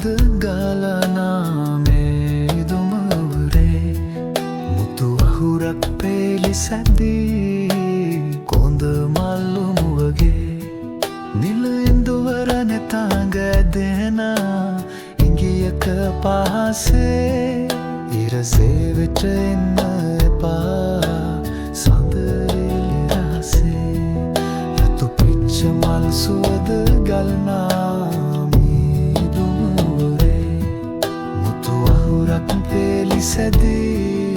සුවඳ ගලනා මේ දුමවරේ මුතු අහුරක් පෙළි සැදී කොඳ මල්ලුමු වගේ නිල ඉඳුවර නැතඟ දෙන ඉංගියක පහසේ ඉරසේ වෙට එන්න එපා සඳ එළි රහසේ රතු පිච්ච මල් සුවඳ ගලනා මේ දුමවරේ මුතු අහුරක් පෙළි සැදී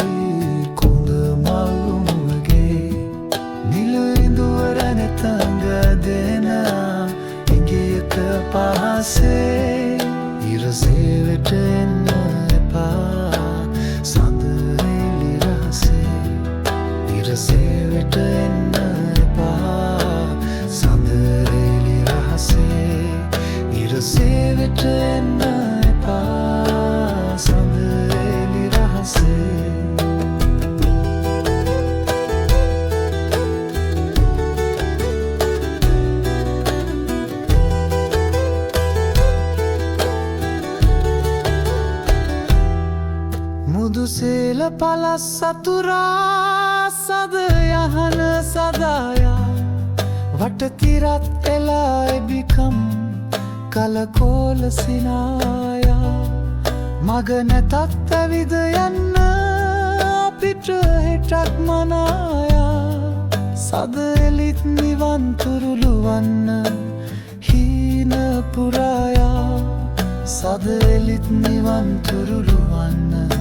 කොඳ මල්ලුමු වගේ නිල ඉඳුවර නැතඟ දෙන ඉංගියක පහසේ ඉරසේ වෙට එන්න එපා සඳ එළි රහසේ ඉරසේ වෙට එන්න එපා සඳ එළි රහසේ ඉරසේ වෙට එන්න එපා සඳ එළි රහසේ මුදුසේල පලස් සතුරා සද යහන සදායා වටතිරත් එලා එබිකම් කලකෝල සිනායා මග නැතත් ඇවිද යන්න අපිට හෙටක් මනායා සද එලිත් නිවන් තුරුළු වන්න හීන පුරායා සද එලිත් නිවන් තුරුළු වන්න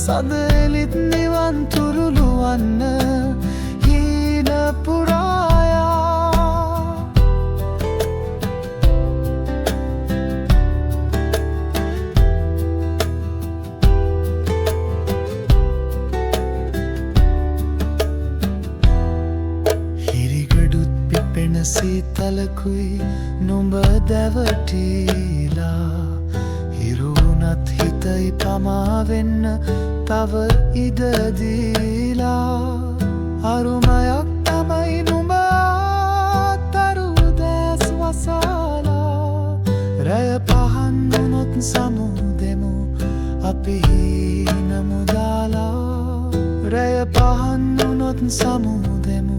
සද එලිත් නිවන් තුරුළු වන්න හීන පුරායා හිරිගඩුත් පිපෙන සීතලකුයි නුඹ දැවටීලා හිරුණත් හිතයි පමාවෙන්න තව ඉඩදීලා අරුමයක් තමයි නුඹ අතරු දැස් වසාලා රැය පහන් වුණොත් සමුදෙමු අපි හීන මුදාලා රැය පහන් වුණොත් සමුදෙමු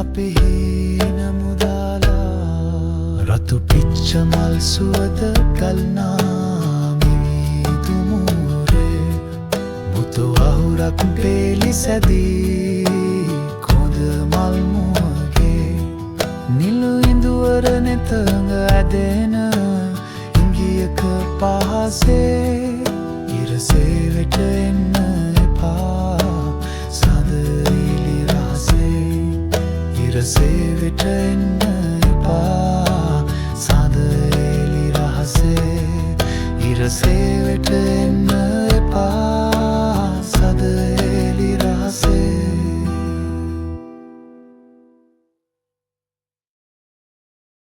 අපි හීන මුදාලා රතු පිච්ච මල් සුවඳ ගලනා අහුරක් පෙළි සැදී කොඳ මල් මුවගේ නිලු ඉඳුවර නැතඟ ඇදෙන ඉංගියක පහසේ ඉරසේ වෙට එන්න එපා සඳ එළි රහසේ ඉරසේ වෙට එන්න එපා සඳ එළි රහසේ ඉරසේ වෙට එන්න එපා